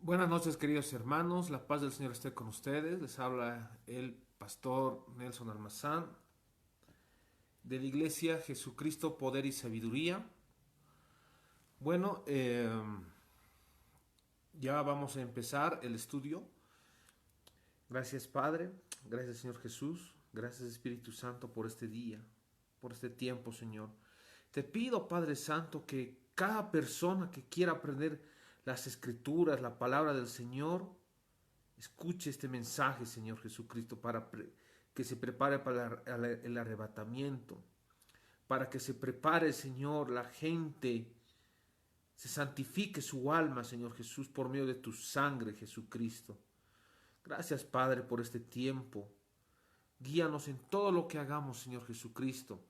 Buenas noches, queridos hermanos. La paz del Señor esté con ustedes. Les habla el pastor Nelson Almazán de la Iglesia Jesucristo, Poder y Sabiduría. Bueno, ya vamos a empezar el estudio. Gracias, Padre. Gracias, Señor Jesús. Gracias, Espíritu Santo, por este día, por este tiempo, Señor. Te pido, Padre Santo, que cada persona que quiera aprender las Escrituras, la palabra del Señor, escuche este mensaje, Señor Jesucristo, para que se prepare para el arrebatamiento, para que se prepare, Señor, la gente, se santifique su alma, Señor Jesús, por medio de tu sangre, Jesucristo. Gracias, Padre, por este tiempo. Guíanos en todo lo que hagamos, Señor Jesucristo.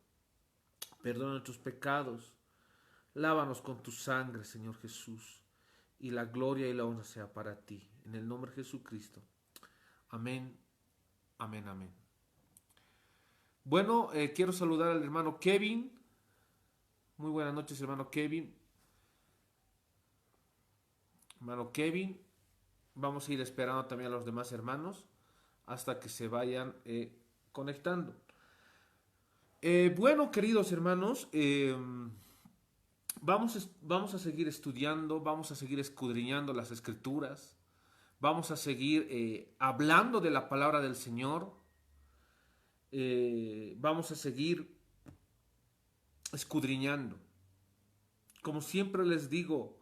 Perdona nuestros pecados. Lávanos con tu sangre, Señor Jesús. Y la gloria y la honra sea para ti. En el nombre de Jesucristo. Amén, amén, amén. Bueno, quiero saludar al hermano Kevin. Muy buenas noches, hermano Kevin. Hermano Kevin. Vamos a ir esperando también a los demás hermanos hasta que se vayan conectando. Bueno, queridos hermanos, vamos a seguir estudiando, vamos a seguir escudriñando las escrituras, vamos a seguir hablando de la palabra del Señor, vamos a seguir escudriñando. Como siempre les digo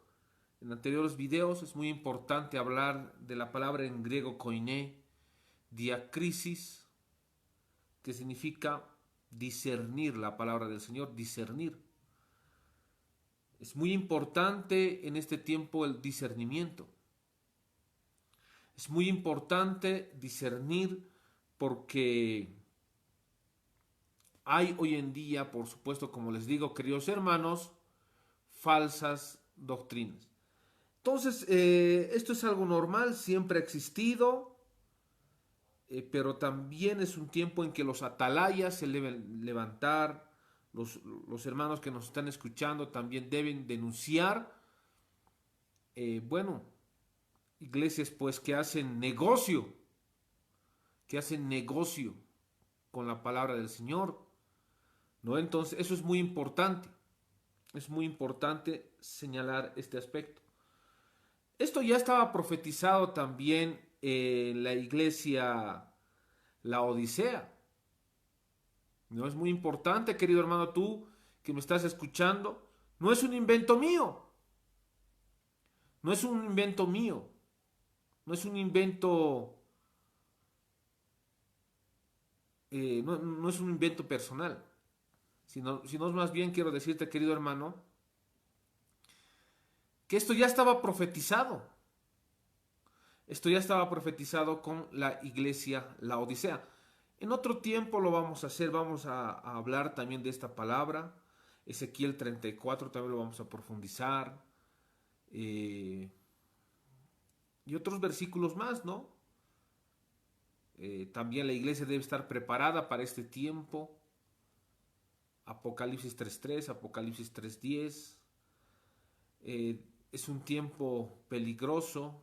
en anteriores videos, es muy importante hablar de la palabra en griego koiné, diacrisis, que significa discernir la palabra del Señor, discernir. Es muy importante en este tiempo el discernimiento. Es muy importante discernir porque hay hoy en día, por supuesto, como les digo, queridos hermanos, falsas doctrinas. Entonces, esto es algo normal, siempre ha existido, pero también es un tiempo en que los atalayas se deben levantar, los hermanos que nos están escuchando también deben denunciar, bueno, iglesias pues que hacen negocio con la palabra del Señor, ¿no? Entonces, eso es muy importante señalar este aspecto. Esto ya estaba profetizado también en la iglesia La Odisea. No es muy importante, querido hermano, tú que me estás escuchando. No es un invento mío. No es un invento mío. No es un invento, no es un invento personal. Sino más bien quiero decirte, querido hermano, que esto ya estaba profetizado. Esto ya estaba profetizado con la iglesia La Odisea. En otro tiempo lo vamos a hacer, vamos a hablar también de esta palabra. Ezequiel 34 también lo vamos a profundizar. Eh, y otros versículos más, ¿no? También la iglesia debe estar preparada para este tiempo. Apocalipsis 3:3, Apocalipsis 3:10. Es un tiempo peligroso,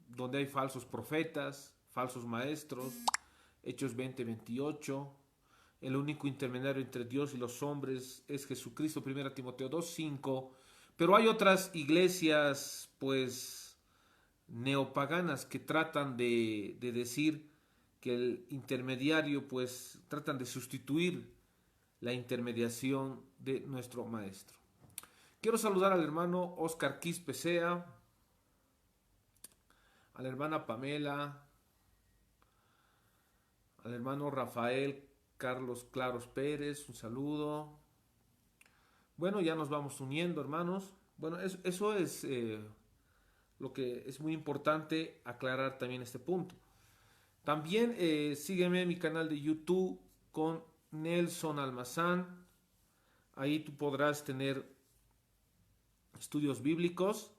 donde hay falsos profetas, falsos maestros. Hechos 20:28. El único intermediario entre Dios y los hombres es Jesucristo, 1 Timoteo 2:5. Pero hay otras iglesias, pues, neopaganas que tratan de decir que el intermediario, pues, tratan de sustituir la intermediación de nuestro maestro. Quiero saludar al hermano Oscar Quispesea, a la hermana Pamela, al hermano Rafael Carlos Claros Pérez, un saludo. Bueno, ya nos vamos uniendo, hermanos. Bueno, eso es lo que es muy importante aclarar también este punto. También sígueme en mi canal de YouTube con Nelson Almazán. Ahí tú podrás tener estudios bíblicos.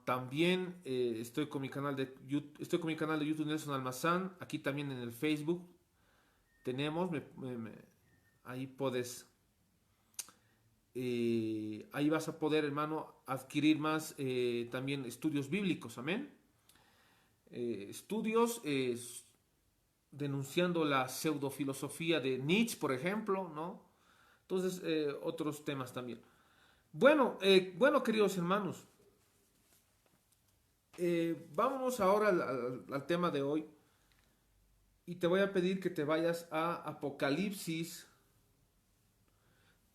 También estoy con mi canal de YouTube Nelson Almazán. Aquí también en el Facebook tenemos. Ahí puedes ahí vas a poder, hermano, adquirir más también estudios bíblicos, amén. Estudios denunciando la pseudofilosofía de Nietzsche, por ejemplo, ¿no? Entonces, otros temas también. Bueno, queridos hermanos, vámonos ahora al tema de hoy y te voy a pedir que te vayas a Apocalipsis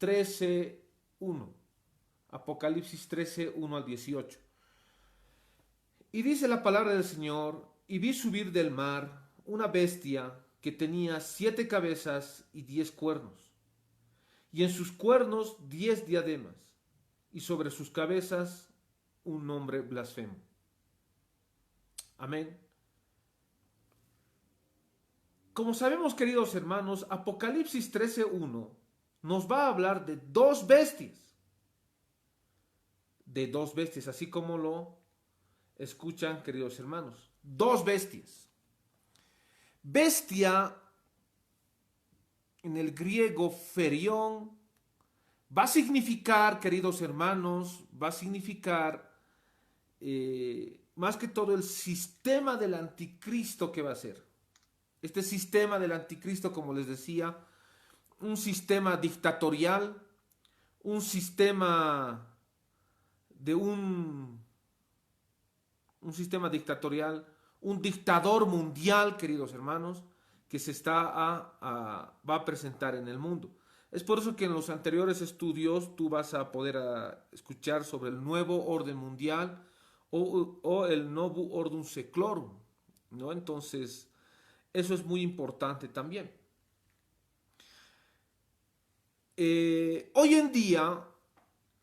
13:1. Apocalipsis 13:1 al 18. Y dice la palabra del Señor: y vi subir del mar una bestia que tenía 7 cabezas y 10 cuernos, y en sus cuernos 10 diademas, y sobre sus cabezas un nombre blasfemo. Amén. Como sabemos, queridos hermanos, Apocalipsis 13:1 nos va a hablar de dos bestias. De dos bestias, así como lo escuchan, queridos hermanos. Dos bestias. Bestia, en el griego ferión, va a significar, queridos hermanos, va a significar más que todo el sistema del anticristo que va a ser. Este sistema del anticristo, como les decía, un sistema dictatorial, un sistema de un sistema dictatorial, un dictador mundial, queridos hermanos, que va a presentar en el mundo. Es por eso que en los anteriores estudios tú vas a poder escuchar sobre el nuevo orden mundial o el Novum Ordum Seclorum, ¿no? Entonces, eso es muy importante también. Hoy en día,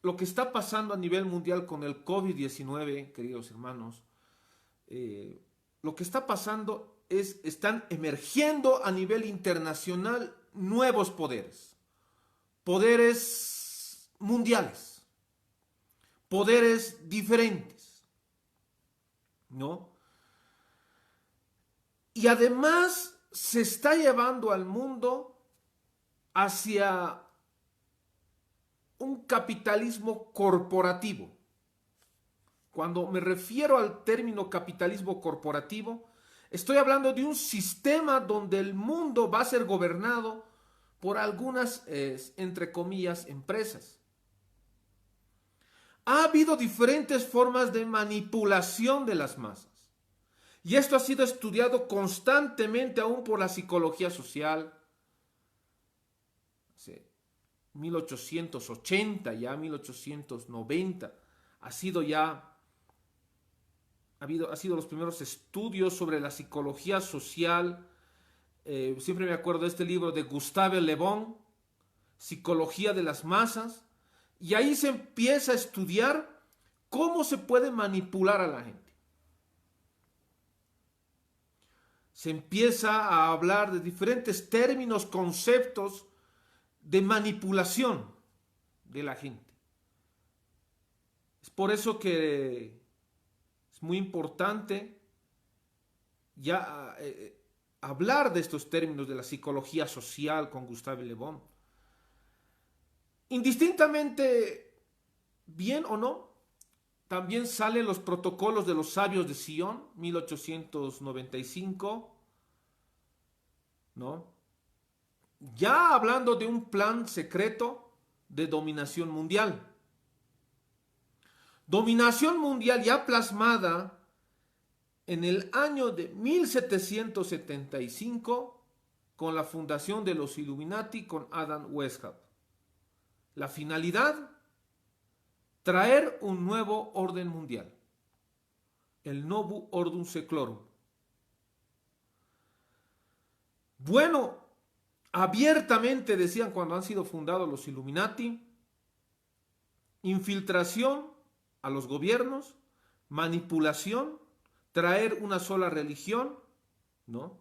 lo que está pasando a nivel mundial con el COVID-19, queridos hermanos, lo que está pasando están emergiendo a nivel internacional nuevos poderes, poderes mundiales, poderes diferentes, ¿no? Y además se está llevando al mundo hacia un capitalismo corporativo. Cuando me refiero al término capitalismo corporativo, estoy hablando de un sistema donde el mundo va a ser gobernado por algunas, entre comillas, empresas. Ha habido diferentes formas de manipulación de las masas. Y esto ha sido estudiado constantemente aún por la psicología social. 1880, ya 1890, ha sido los primeros estudios sobre la psicología social. Siempre me acuerdo de este libro de Gustave Le Bon, Psicología de las Masas, y ahí se empieza a estudiar cómo se puede manipular a la gente. Se empieza a hablar de diferentes términos, conceptos de manipulación de la gente. Es por eso que es muy importante ya hablar de estos términos de la psicología social con Gustave Le Bon. Indistintamente, bien o no, también salen los protocolos de los sabios de Sion, 1895, ¿no? Ya hablando de un plan secreto de dominación mundial. Dominación mundial ya plasmada en el año de 1775 con la fundación de los Illuminati con Adam Weishaupt. La finalidad: traer un nuevo orden mundial, el Novum Ordum Seclorum. Bueno, abiertamente decían cuando han sido fundados los Illuminati: infiltración a los gobiernos, manipulación, traer una sola religión, ¿no?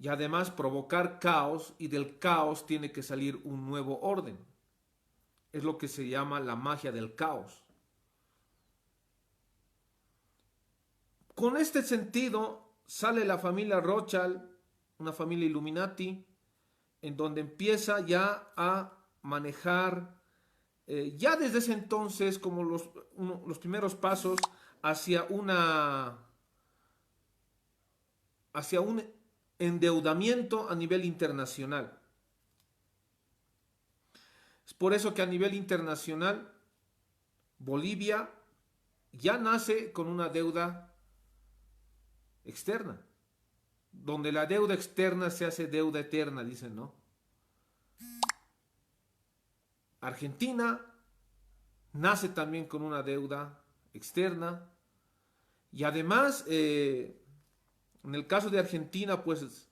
Y además provocar caos, y del caos tiene que salir un nuevo orden. Es lo que se llama la magia del caos. Con este sentido sale la familia Rothschild, una familia Illuminati, en donde empieza ya a manejar ya desde ese entonces como los primeros pasos hacia hacia un endeudamiento a nivel internacional. Es por eso que a nivel internacional Bolivia ya nace con una deuda externa, donde la deuda externa se hace deuda eterna, dicen, ¿no? Argentina nace también con una deuda externa y además, en el caso de Argentina, pues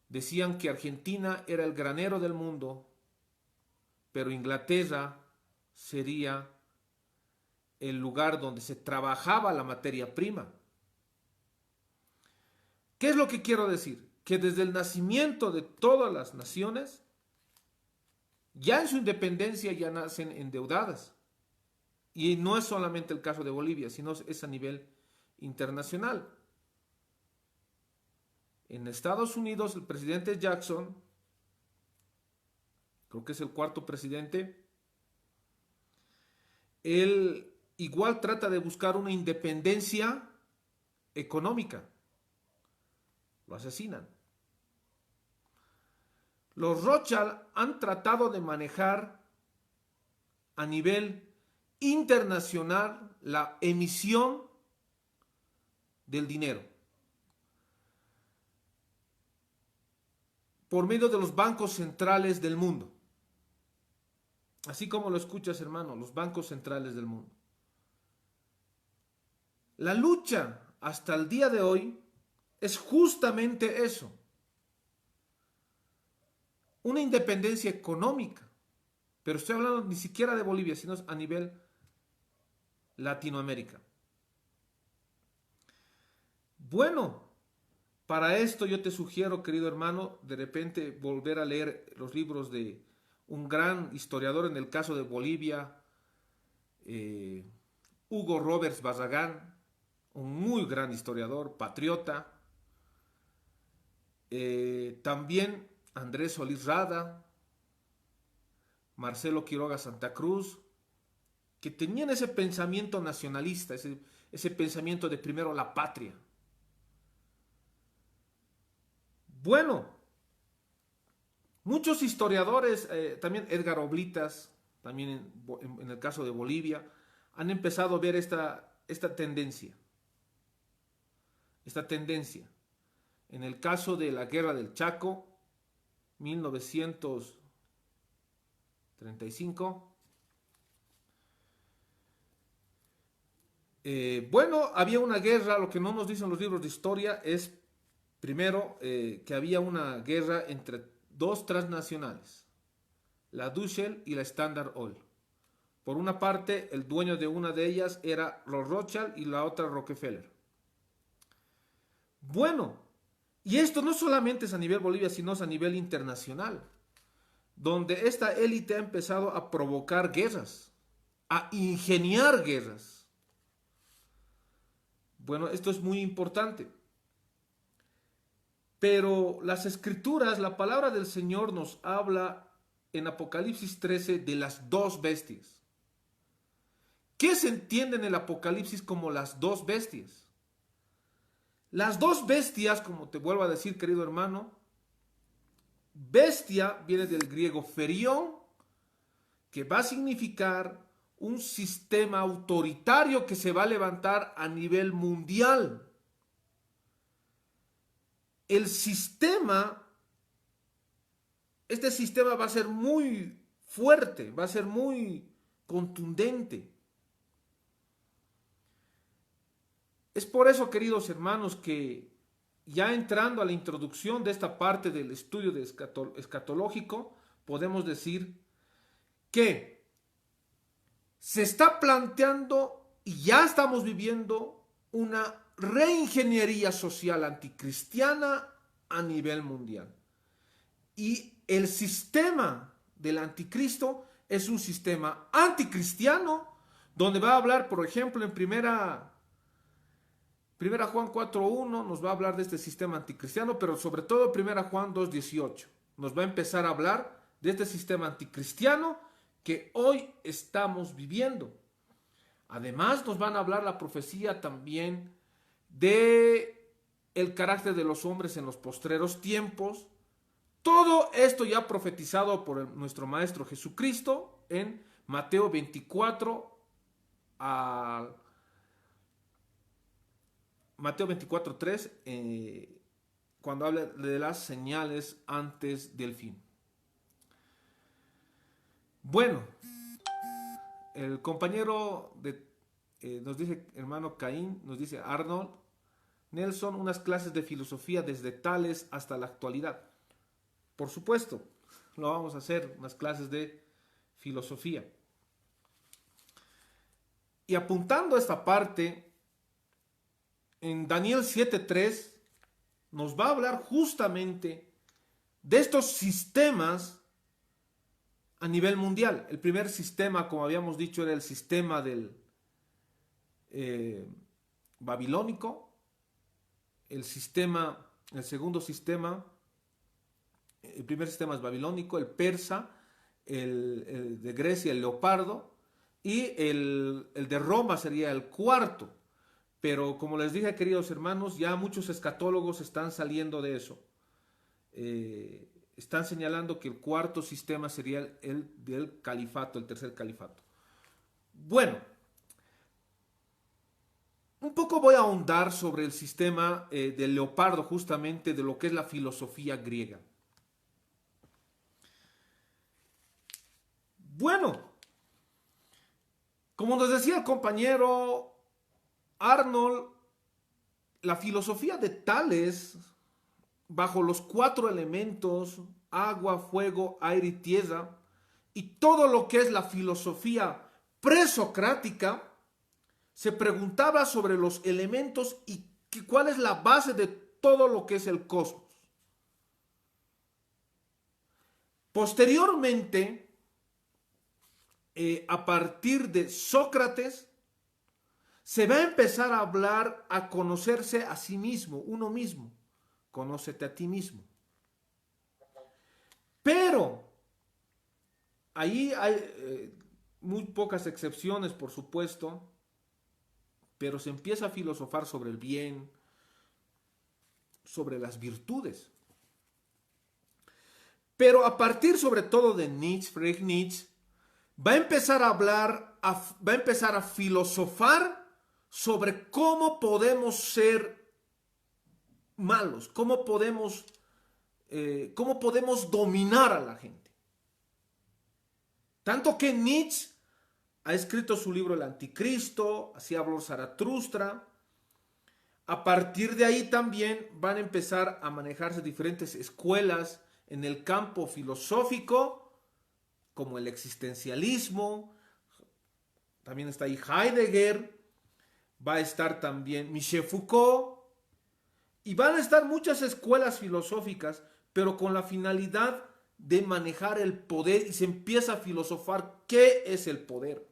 decían que Argentina era el granero del mundo, pero Inglaterra sería el lugar donde se trabajaba la materia prima. ¿Qué es lo que quiero decir? Que desde el nacimiento de todas las naciones, ya en su independencia ya nacen endeudadas. Y no es solamente el caso de Bolivia, sino es a nivel internacional. En Estados Unidos, el presidente Jackson, creo que es el cuarto presidente, él igual trata de buscar una independencia económica. Lo asesinan. Los Rothschild han tratado de manejar a nivel internacional la emisión del dinero por medio de los bancos centrales del mundo. Así como lo escuchas, hermano, los bancos centrales del mundo. La lucha hasta el día de hoy es justamente eso. Una independencia económica. Pero estoy hablando ni siquiera de Bolivia, sino a nivel Latinoamérica. Bueno, para esto yo te sugiero, querido hermano, de repente volver a leer los libros de un gran historiador en el caso de Bolivia, Hugo Roberts Barragán, un muy gran historiador, patriota. También Andrés Solís Rada, Marcelo Quiroga Santa Cruz, que tenían ese pensamiento nacionalista, ese pensamiento de primero la patria. Bueno, muchos historiadores, también Edgar Oblitas, también en el caso de Bolivia, han empezado a ver esta tendencia. Esta tendencia. En el caso de la Guerra del Chaco, 1935, bueno, había una guerra. Lo que no nos dicen los libros de historia es, primero, que había una guerra entre dos transnacionales, la Dushel y la Standard Oil. Por una parte, el dueño de una de ellas era los Rothschild y la otra Rockefeller. Bueno, y esto no solamente es a nivel Bolivia, sino es a nivel internacional, donde esta élite ha empezado a provocar guerras, a ingeniar guerras. Bueno, esto es muy importante. Pero las escrituras, la palabra del Señor nos habla en Apocalipsis 13 de las dos bestias. ¿Qué se entiende en el Apocalipsis como las dos bestias? Las dos bestias, como te vuelvo a decir, querido hermano, bestia viene del griego ferión, que va a significar un sistema autoritario que se va a levantar a nivel mundial. El sistema, este sistema va a ser muy fuerte, va a ser muy contundente. Es por eso, queridos hermanos, que ya entrando a la introducción de esta parte del estudio de escatológico, podemos decir que se está planteando y ya estamos viviendo una reingeniería social anticristiana a nivel mundial. Y el sistema del anticristo es un sistema anticristiano, donde va a hablar, por ejemplo, en primera Juan 4.1 nos va a hablar de este sistema anticristiano, pero sobre todo primera Juan 2.18 nos va a empezar a hablar de este sistema anticristiano que hoy estamos viviendo. Además, nos van a hablar la profecía también de el carácter de los hombres en los postreros tiempos. Todo esto ya profetizado por nuestro Maestro Jesucristo en Mateo 24 a Mateo 24:3, cuando habla de las señales antes del fin. Bueno, el compañero nos dice, hermano Caín, nos dice Arnold Nelson, unas clases de filosofía desde Tales hasta la actualidad. Por supuesto, lo vamos a hacer, unas clases de filosofía. Y apuntando a esta parte, en Daniel 7:3 nos va a hablar justamente de estos sistemas a nivel mundial. El primer sistema, como habíamos dicho, era el sistema del babilónico. El segundo sistema, el primer sistema es babilónico, el persa, el de Grecia, el leopardo, y el de Roma sería el cuarto. Pero como les dije, queridos hermanos, ya muchos escatólogos están saliendo de eso. Están señalando que el cuarto sistema sería el del califato, el tercer califato. Bueno, un poco voy a ahondar sobre el sistema del leopardo, justamente de lo que es la filosofía griega. Bueno, como nos decía el compañero Arnold, la filosofía de Tales, bajo los 4 elementos, agua, fuego, aire y tierra, y todo lo que es la filosofía presocrática, se preguntaba sobre los elementos y cuál es la base de todo lo que es el cosmos. Posteriormente, a partir de Sócrates, se va a empezar a hablar, a conocerse a sí mismo, uno mismo. Conócete a ti mismo. Pero ahí hay muy pocas excepciones, por supuesto, pero se empieza a filosofar sobre el bien, sobre las virtudes. Pero a partir sobre todo de Nietzsche, Friedrich Nietzsche, va a empezar a hablar, va a empezar a filosofar sobre cómo podemos ser malos, cómo podemos dominar a la gente. Tanto que Nietzsche ha escrito su libro El Anticristo, así habló Zaratustra. A partir de ahí también van a empezar a manejarse diferentes escuelas en el campo filosófico, como el existencialismo. También está ahí Heidegger, va a estar también Michel Foucault, y van a estar muchas escuelas filosóficas, pero con la finalidad de manejar el poder, y se empieza a filosofar qué es el poder.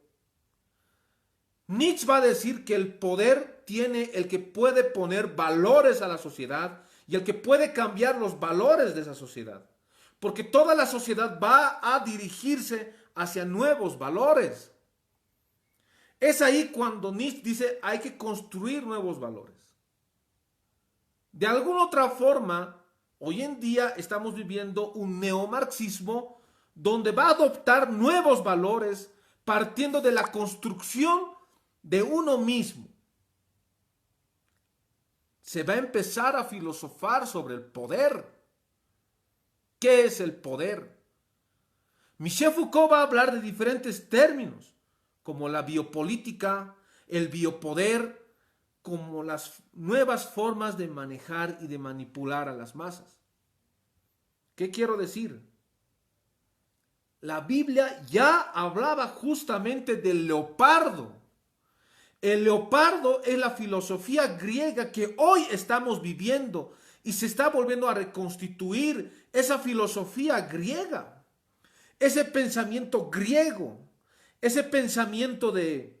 Nietzsche va a decir que el poder tiene el que puede poner valores a la sociedad y el que puede cambiar los valores de esa sociedad, porque toda la sociedad va a dirigirse hacia nuevos valores. Es ahí cuando Nietzsche dice hay que construir nuevos valores. De alguna otra forma, hoy en día estamos viviendo un neomarxismo donde va a adoptar nuevos valores partiendo de la construcción de uno mismo. Se va a empezar a filosofar sobre el poder. ¿Qué es el poder? Michel Foucault va a hablar de diferentes términos, como la biopolítica, el biopoder, como las nuevas formas de manejar y de manipular a las masas. ¿Qué quiero decir? La Biblia ya hablaba justamente del leopardo. El leopardo es la filosofía griega que hoy estamos viviendo y se está volviendo a reconstituir esa filosofía griega, ese pensamiento griego, ese pensamiento de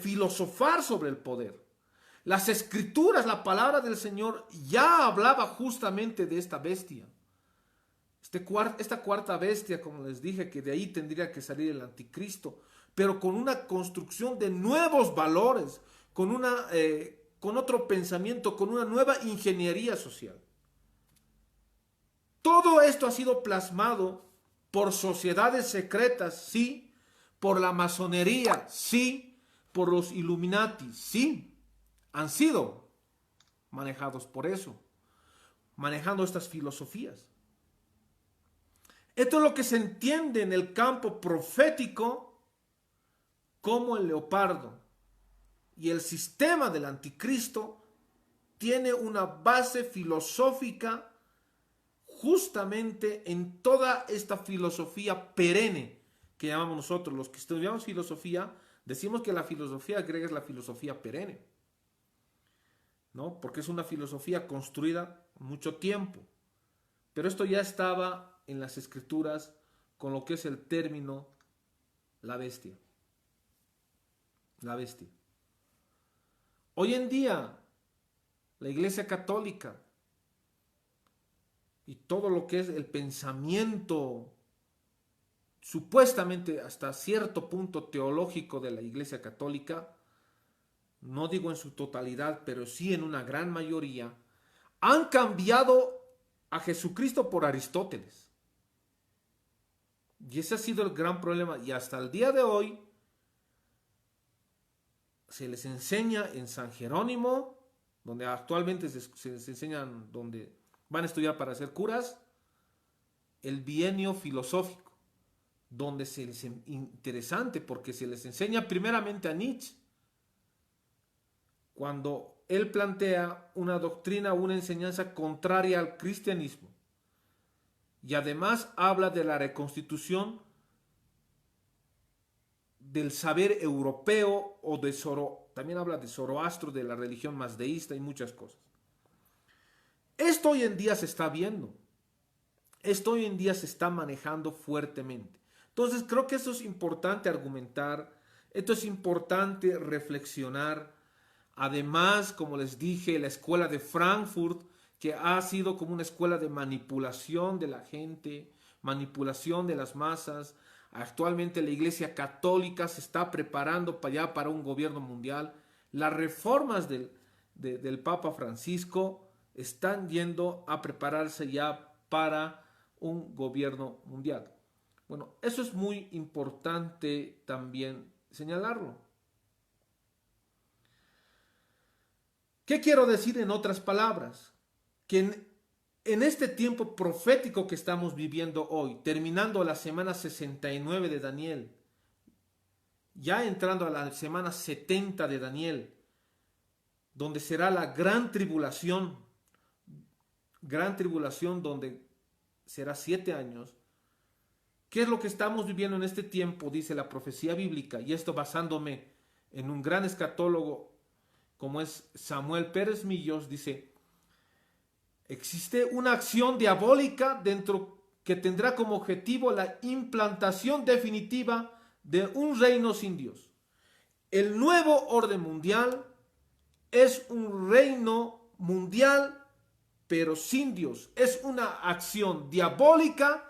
filosofar sobre el poder. Las escrituras, la palabra del Señor ya hablaba justamente de esta bestia. Esta cuarta bestia, como les dije, que de ahí tendría que salir el anticristo, pero con una construcción de nuevos valores, con otro pensamiento, con una nueva ingeniería social. Todo esto ha sido plasmado por sociedades secretas, sí, por la masonería, sí, por los Illuminati, sí, han sido manejados por eso, manejando estas filosofías. Esto es lo que se entiende en el campo profético como el leopardo. Y el sistema del anticristo tiene una base filosófica justamente en toda esta filosofía perenne que llamamos nosotros. Los que estudiamos filosofía, decimos que la filosofía griega es la filosofía perenne, ¿no? Porque es una filosofía construida mucho tiempo. Pero esto ya estaba en las escrituras con lo que es el término la bestia. La bestia. Hoy en día, la Iglesia Católica y todo lo que es el pensamiento supuestamente hasta cierto punto teológico de la Iglesia Católica, no digo en su totalidad, pero sí en una gran mayoría, han cambiado a Jesucristo por Aristóteles. Y ese ha sido el gran problema. Y hasta el día de hoy se les enseña en San Jerónimo, donde actualmente se les enseñan, donde van a estudiar para ser curas, el bienio filosófico, donde se les interesante porque se les enseña primeramente a Nietzsche, cuando él plantea una doctrina, una enseñanza contraria al cristianismo. Y además habla de la reconstitución del saber europeo o de también habla de Zoroastro, de la religión mazdeísta y muchas cosas. Esto hoy en día se está viendo. Esto hoy en día se está manejando fuertemente. Entonces creo que esto es importante argumentar, esto es importante reflexionar. Además, como les dije, la escuela de Frankfurt, que ha sido como una escuela de manipulación de la gente, manipulación de las masas. Actualmente la Iglesia Católica se está preparando para un gobierno mundial. Las reformas del Papa Francisco están yendo a prepararse ya para un gobierno mundial. Bueno, eso es muy importante también señalarlo. ¿Qué quiero decir en otras palabras? Que en este tiempo profético que estamos viviendo hoy, terminando la semana 69 de Daniel, ya entrando a la semana 70 de Daniel, donde será la gran tribulación donde será 7 años. ¿Qué es lo que estamos viviendo en este tiempo? Dice la profecía bíblica, y esto basándome en un gran escatólogo como es Samuel Pérez Millos, dice: existe una acción diabólica dentro que tendrá como objetivo la implantación definitiva de un reino sin Dios. El nuevo orden mundial es un reino mundial, pero sin Dios. Es una acción diabólica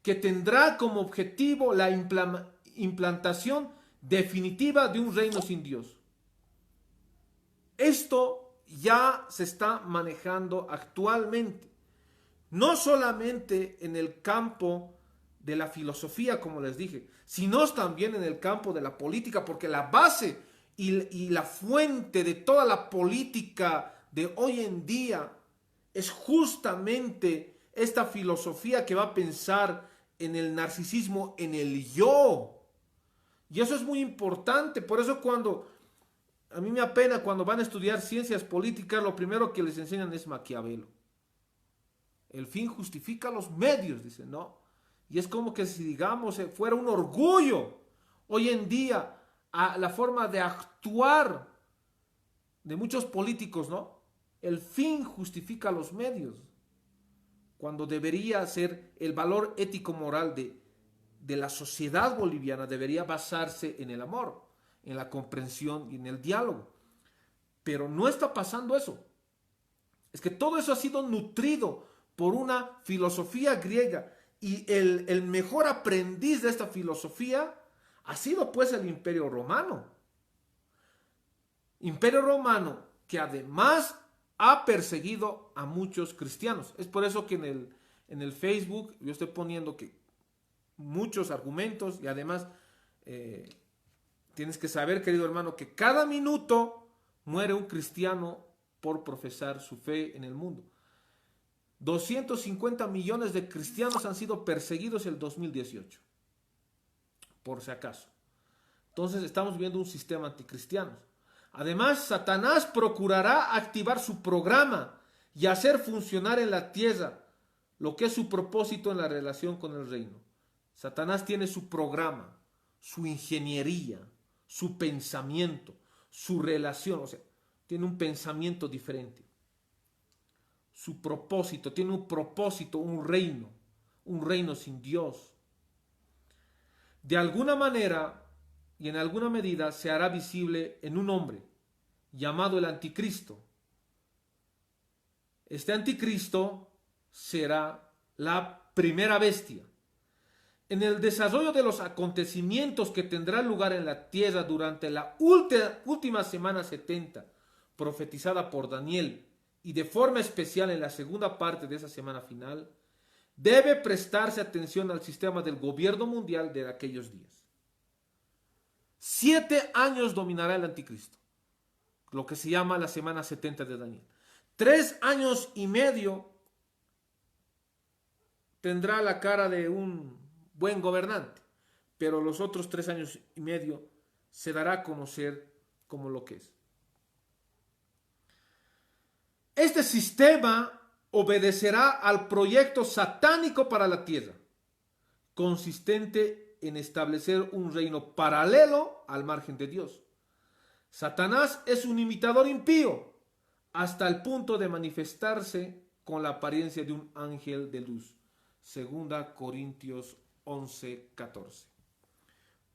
que tendrá como objetivo la implantación definitiva de un reino sin Dios. Esto ya se está manejando actualmente, no solamente en el campo de la filosofía, como les dije, sino también en el campo de la política, porque la base y la fuente de toda la política de hoy en día es justamente esta filosofía que va a pensar en el narcisismo, en el yo. Y eso es muy importante. Por eso a mí me apena cuando van a estudiar ciencias políticas, lo primero que les enseñan es Maquiavelo. El fin justifica los medios, dicen, ¿no? Y es como que si, digamos, fuera un orgullo hoy en día a la forma de actuar de muchos políticos, ¿no? El fin justifica los medios, cuando debería ser el valor ético-moral de la sociedad boliviana, debería basarse en el amor, en la comprensión y en el diálogo. Pero no está pasando eso. Es que todo eso ha sido nutrido por una filosofía griega Y el mejor aprendiz de esta filosofía ha sido pues el Imperio Romano. Imperio Romano que además ha perseguido a muchos cristianos. Es por eso que en el Facebook yo estoy poniendo que muchos argumentos y además tienes que saber, querido hermano, que cada minuto muere un cristiano por profesar su fe en el mundo. 250 millones de cristianos han sido perseguidos en el 2018, por si acaso. Entonces estamos viendo un sistema anticristiano. Además, Satanás procurará activar su programa y hacer funcionar en la tierra lo que es su propósito en la relación con el reino. Satanás tiene su programa, su ingeniería, su pensamiento, su relación, o sea, tiene un pensamiento diferente. Su propósito, tiene un propósito, un reino sin Dios. De alguna manera y en alguna medida se hará visible en un hombre llamado el anticristo. Este anticristo será la primera bestia. En el desarrollo de los acontecimientos que tendrán lugar en la tierra durante la última semana 70, profetizada por Daniel, y de forma especial en la segunda parte de esa semana final, debe prestarse atención al sistema del gobierno mundial de aquellos días. 7 años dominará el anticristo, lo que se llama la semana 70 de Daniel. 3 años y medio tendrá la cara de un buen gobernante, pero los otros 3 años y medio se dará a conocer como lo que es. Este sistema obedecerá al proyecto satánico para la tierra, consistente en establecer un reino paralelo al margen de Dios. Satanás es un imitador impío hasta el punto de manifestarse con la apariencia de un ángel de luz. 2 Corintios 11:14.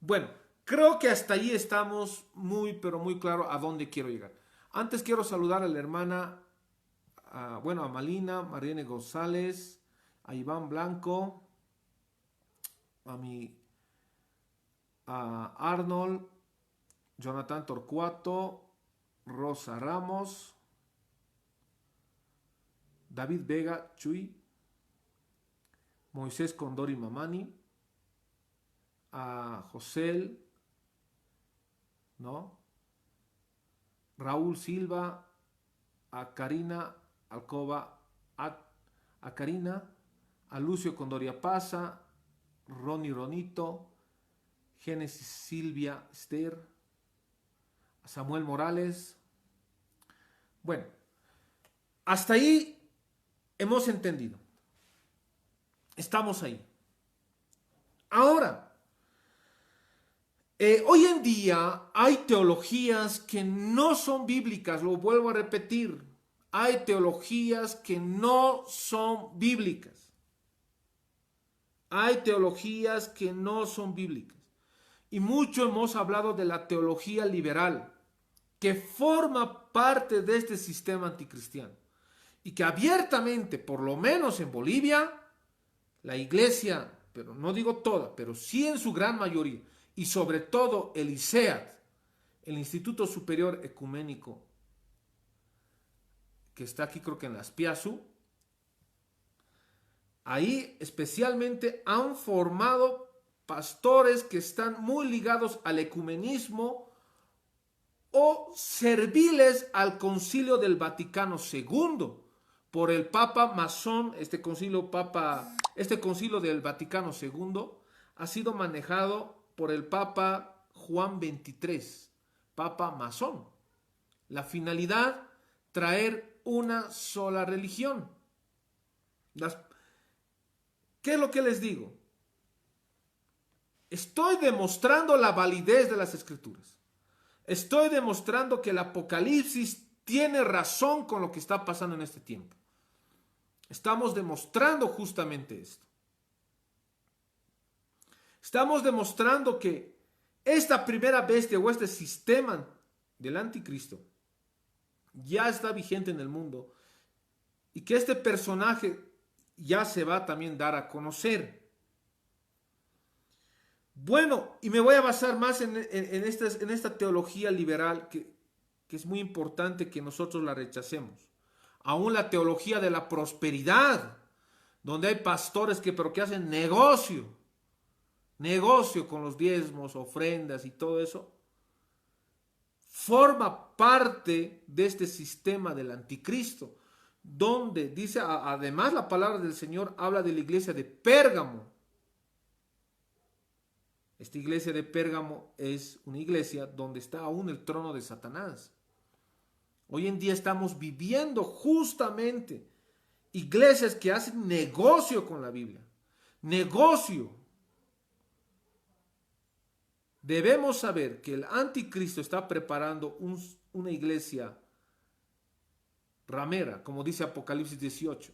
Bueno, creo que hasta ahí estamos pero muy claro a dónde quiero llegar. Antes quiero saludar a la hermana, a Malina, Mariene González, a Iván Blanco, a Arnold, Jonathan Torcuato, Rosa Ramos, David Vega Chuy, Moisés Condori Mamani, a José, ¿no? Raúl Silva, a Karina Alcoba, a Karina, a Lucio Condoria Paza, Ronito, Génesis Silvia Esther, a Samuel Morales. Bueno, hasta ahí hemos entendido. Estamos ahí. Ahora, hoy en día hay teologías que no son bíblicas, lo vuelvo a repetir. Hay teologías que no son bíblicas. Hay teologías que no son bíblicas. Y mucho hemos hablado de la teología liberal, que forma parte de este sistema anticristiano. Y que abiertamente, por lo menos en Bolivia, la iglesia, pero no digo toda, pero sí en su gran mayoría, y sobre todo el ISEAD, el Instituto Superior Ecuménico, que está aquí creo que en Las Piazzu, ahí especialmente han formado pastores que están muy ligados al ecumenismo o serviles al Concilio del Vaticano II, por el Papa masón. Este concilio del Vaticano II ha sido manejado por el Papa Juan XXIII, Papa masón. La finalidad, traer una sola religión. ¿Qué es lo que les digo? Estoy demostrando la validez de las Escrituras. Estoy demostrando que el Apocalipsis tiene razón con lo que está pasando en este tiempo. Estamos demostrando justamente esto. Estamos demostrando que esta primera bestia o este sistema del anticristo ya está vigente en el mundo y que este personaje ya se va a también dar a conocer. Bueno, y me voy a basar más en esta teología liberal que es muy importante que nosotros la rechacemos. Aún la teología de la prosperidad, donde hay pastores pero que hacen negocio con los diezmos, ofrendas y todo eso, forma parte de este sistema del anticristo, donde dice, además la palabra del Señor habla de la iglesia de Pérgamo. Esta iglesia de Pérgamo es una iglesia donde está aún el trono de Satanás. Hoy en día estamos viviendo justamente iglesias que hacen negocio con la Biblia. Negocio. Debemos saber que el anticristo está preparando una iglesia ramera, como dice Apocalipsis 18.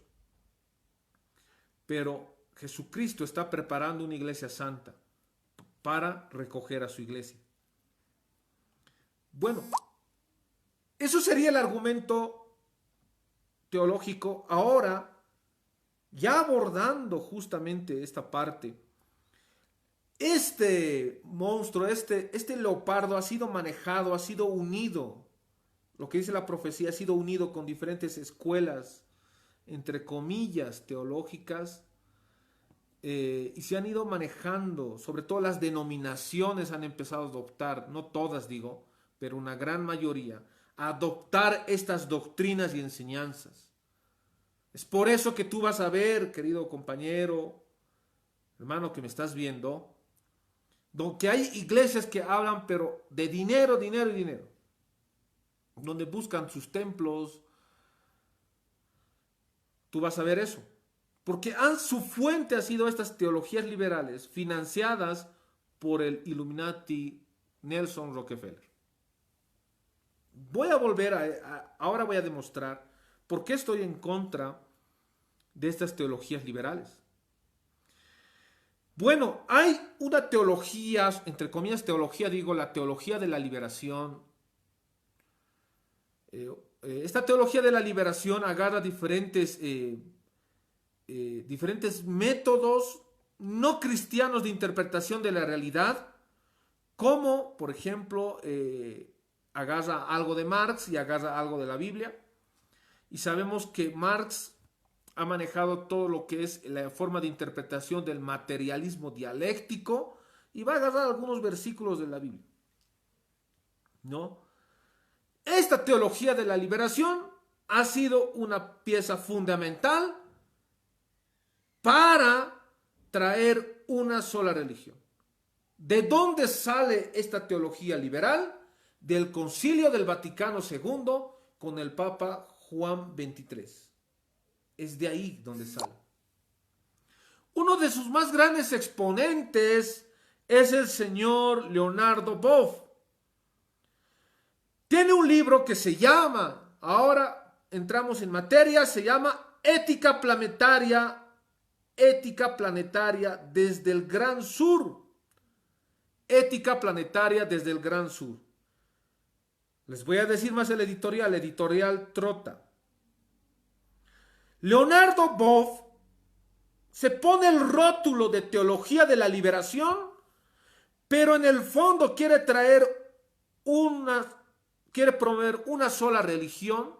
Pero Jesucristo está preparando una iglesia santa para recoger a su iglesia. Bueno, eso sería el argumento teológico. Ahora, ya abordando justamente esta parte, este monstruo, este leopardo ha sido manejado, ha sido unido, lo que dice la profecía, ha sido unido con diferentes escuelas, entre comillas, teológicas, y se han ido manejando, sobre todo las denominaciones han empezado a adoptar, no todas digo, pero una gran mayoría, a adoptar estas doctrinas y enseñanzas. Es por eso que tú vas a ver, querido compañero, hermano que me estás viendo, donde hay iglesias que hablan pero de dinero, dinero y dinero, donde buscan sus templos. Tú vas a ver eso, porque su fuente ha sido estas teologías liberales financiadas por el Illuminati Nelson Rockefeller. Voy a volver ahora voy a demostrar por qué estoy en contra de estas teologías liberales. Bueno, hay una teología, entre comillas teología, digo la teología de la liberación. Esta teología de la liberación agarra diferentes métodos no cristianos de interpretación de la realidad, como por ejemplo agarra algo de Marx y agarra algo de la Biblia. Y sabemos que Marx ha manejado todo lo que es la forma de interpretación del materialismo dialéctico y va a agarrar algunos versículos de la Biblia, ¿no? Esta teología de la liberación ha sido una pieza fundamental para traer una sola religión. ¿De dónde sale esta teología liberal? Del Concilio del Vaticano II con el Papa Juan XXIII. Es de ahí donde sale. Uno de sus más grandes exponentes es el señor Leonardo Boff. Tiene un libro que se llama, ahora entramos en materia, se llama Ética Planetaria desde el Gran Sur. Ética Planetaria desde el Gran Sur. Les voy a decir más el editorial Trota. Leonardo Boff se pone el rótulo de teología de la liberación, pero en el fondo quiere promover una sola religión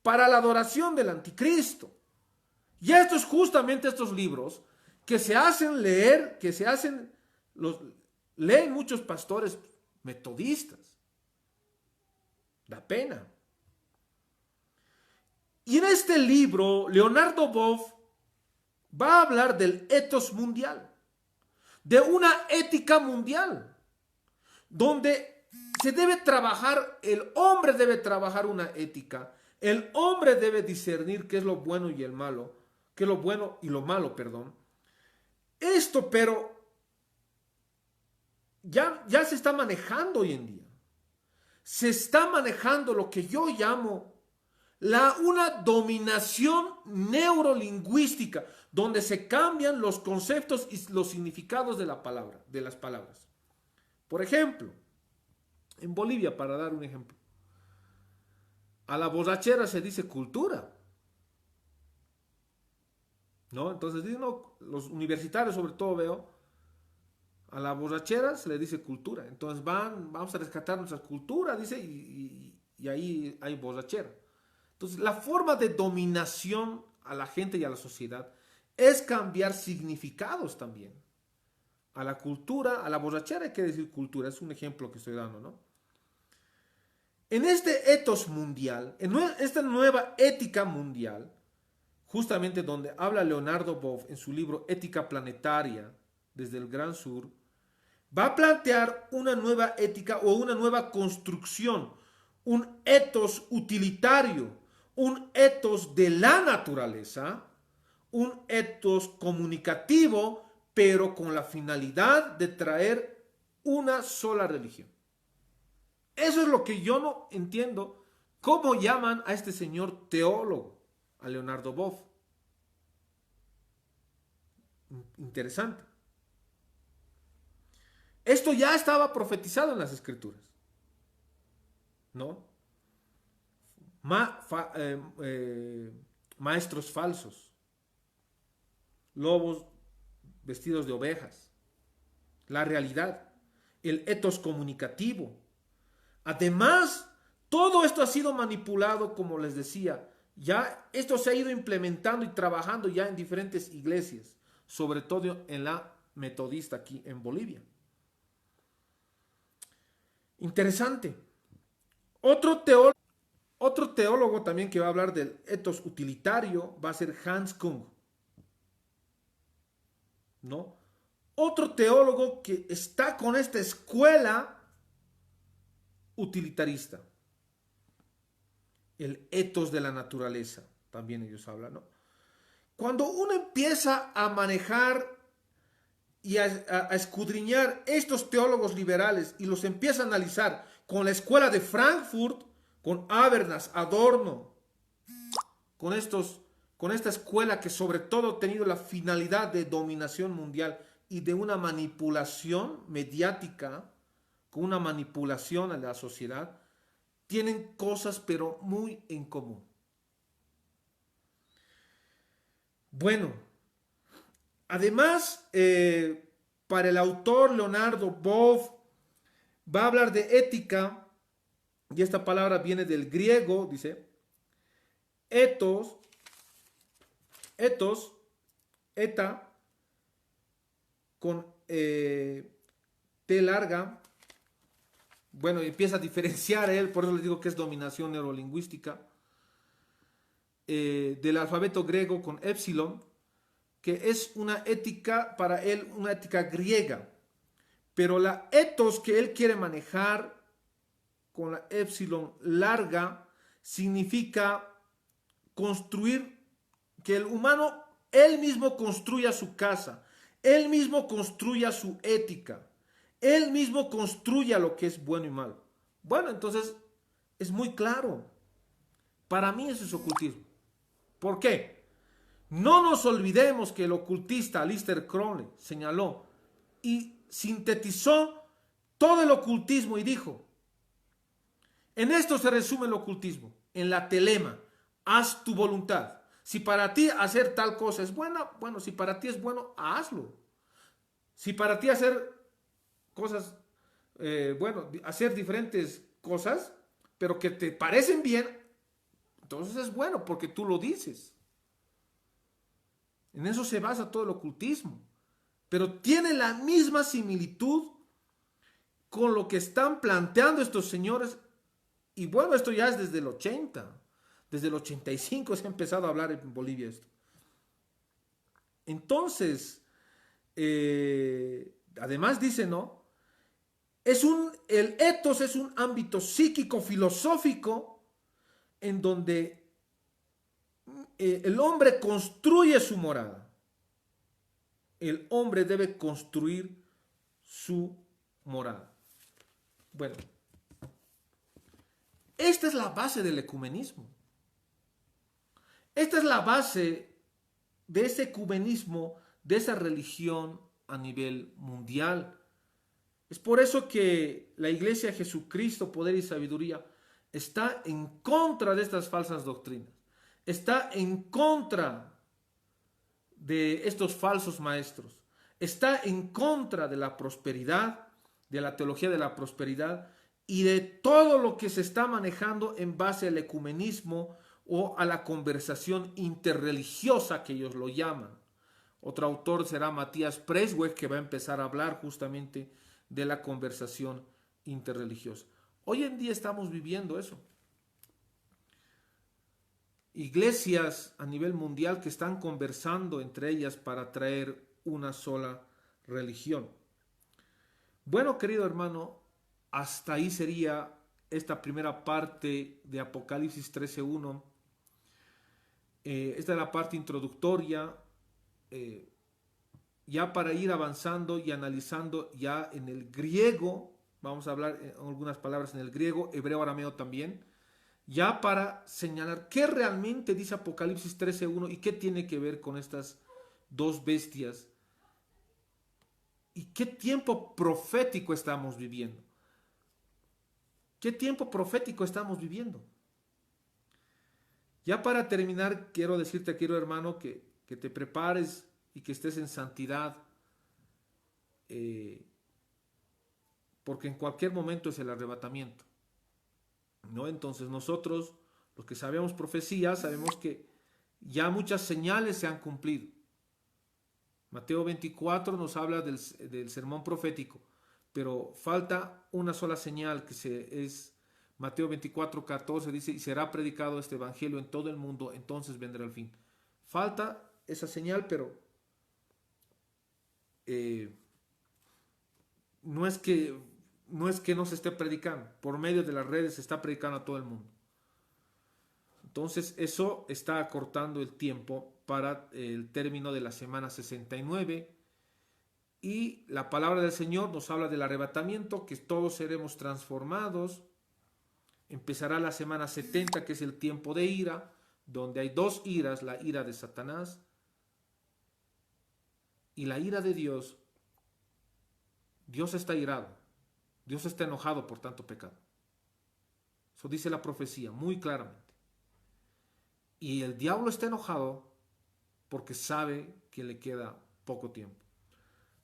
para la adoración del anticristo. Y estos justamente estos libros que se hacen leer, leen muchos pastores metodistas. Da pena. Y en este libro, Leonardo Boff va a hablar del ethos mundial, de una ética mundial, donde se debe trabajar, el hombre debe trabajar una ética, el hombre debe discernir qué es lo bueno y el malo, qué es lo bueno y lo malo, perdón. Esto, pero, ya se está manejando hoy en día. Se está manejando lo que yo llamo una dominación neurolingüística, donde se cambian los conceptos y los significados de las palabras. Por ejemplo, en Bolivia, para dar un ejemplo, a la borrachera se dice cultura. ¿no? Entonces, no, los universitarios sobre todo veo, a la borrachera se le dice cultura. Entonces vamos a rescatar nuestra cultura, dice, y ahí hay borrachera. Entonces, la forma de dominación a la gente y a la sociedad es cambiar significados también. A la cultura, a la borrachera hay que decir cultura, es un ejemplo que estoy dando, ¿no? En este etos mundial, en esta nueva ética mundial, justamente donde habla Leonardo Boff en su libro Ética Planetaria desde el Gran Sur, va a plantear una nueva ética o una nueva construcción, un etos utilitario, un etos de la naturaleza, un etos comunicativo, pero con la finalidad de traer una sola religión. Eso es lo que yo no entiendo. ¿Cómo llaman a este señor teólogo, a Leonardo Boff? Interesante. Esto ya estaba profetizado en las escrituras, ¿no? Maestros falsos, lobos vestidos de ovejas, la realidad, el etos comunicativo. Además, todo esto ha sido manipulado, como les decía, ya esto se ha ido implementando y trabajando ya en diferentes iglesias, sobre todo en la metodista aquí en Bolivia. Interesante. Otro teólogo también que va a hablar del etos utilitario va a ser Hans Kung, ¿no? Otro teólogo que está con esta escuela utilitarista. El etos de la naturaleza, también ellos hablan, ¿no? Cuando uno empieza a manejar y a escudriñar estos teólogos liberales y los empieza a analizar con la escuela de Frankfurt, con Habermas, Adorno, con esta escuela que sobre todo ha tenido la finalidad de dominación mundial y de una manipulación mediática, con una manipulación a la sociedad, tienen cosas pero muy en común. Bueno, además, para el autor Leonardo Boff va a hablar de ética, y esta palabra viene del griego, dice, etos, eta, con T larga. Bueno, empieza a diferenciar él, por eso les digo que es dominación neurolingüística, del alfabeto griego con epsilon, que es una ética, para él, una ética griega. Pero la etos que él quiere manejar con la epsilon larga significa construir, que el humano, él mismo construya su casa, él mismo construya su ética, él mismo construya lo que es bueno y malo. Bueno, entonces es muy claro. Para mí eso es ocultismo. ¿Por qué? No nos olvidemos que el ocultista Aleister Crowley señaló y sintetizó todo el ocultismo y dijo, en esto se resume el ocultismo, en la telema, haz tu voluntad. Si para ti hacer tal cosa es buena, bueno, si para ti es bueno, hazlo. Si para ti hacer cosas, bueno, hacer diferentes cosas, pero que te parecen bien, entonces es bueno porque tú lo dices. En eso se basa todo el ocultismo. Pero tiene la misma similitud con lo que están planteando estos señores. Y bueno, esto ya es desde el 80. Desde el 85 se ha empezado a hablar en Bolivia esto. Entonces, además dice, ¿no? El etos es un ámbito psíquico-filosófico en donde el hombre construye su morada. El hombre debe construir su morada. Bueno, esta es la base del ecumenismo. Esta es la base de ese ecumenismo, de esa religión a nivel mundial. Es por eso que la Iglesia de Jesucristo, Poder y Sabiduría está en contra de estas falsas doctrinas. Está en contra de estos falsos maestros. Está en contra de la prosperidad, de la teología de la prosperidad y de todo lo que se está manejando en base al ecumenismo o a la conversación interreligiosa que ellos lo llaman. Otro autor será Matías Presweg, que va a empezar a hablar justamente de la conversación interreligiosa. Hoy en día estamos viviendo eso. Iglesias a nivel mundial que están conversando entre ellas para traer una sola religión. Bueno, querido hermano, hasta ahí sería esta primera parte de Apocalipsis 13:1. Esta es la parte introductoria. Ya para ir avanzando y analizando ya en el griego, vamos a hablar algunas palabras en el griego, hebreo, arameo también, ya para señalar qué realmente dice Apocalipsis 13:1 y qué tiene que ver con estas dos bestias y qué tiempo profético estamos viviendo. ¿Qué tiempo profético estamos viviendo? Ya para terminar, quiero decirte, querido hermano, que te prepares y que estés en santidad, porque en cualquier momento es el arrebatamiento, ¿no? Entonces nosotros, los que sabemos profecía, sabemos que ya muchas señales se han cumplido. Mateo 24 nos habla del sermón profético, pero falta una sola señal que es Mateo 24:14, dice, y será predicado este evangelio en todo el mundo, entonces vendrá el fin. Falta esa señal, pero no es que no se esté predicando, por medio de las redes se está predicando a todo el mundo. Entonces eso está acortando el tiempo para el término de la semana 69 y la palabra del Señor nos habla del arrebatamiento, que todos seremos transformados. Empezará la semana 70, que es el tiempo de ira, donde hay dos iras, la ira de Satanás y la ira de Dios. Dios está irado, Dios está enojado por tanto pecado. Eso dice la profecía muy claramente. Y el diablo está enojado porque sabe que le queda poco tiempo.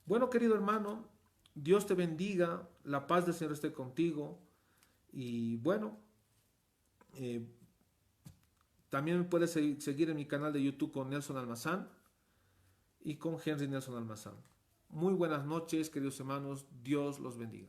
Bueno, querido hermano, Dios te bendiga, la paz del Señor esté contigo. Y bueno, también me puedes seguir en mi canal de YouTube con Nelson Almazán y con Henry Nelson Almazán. Muy buenas noches, queridos hermanos, Dios los bendiga.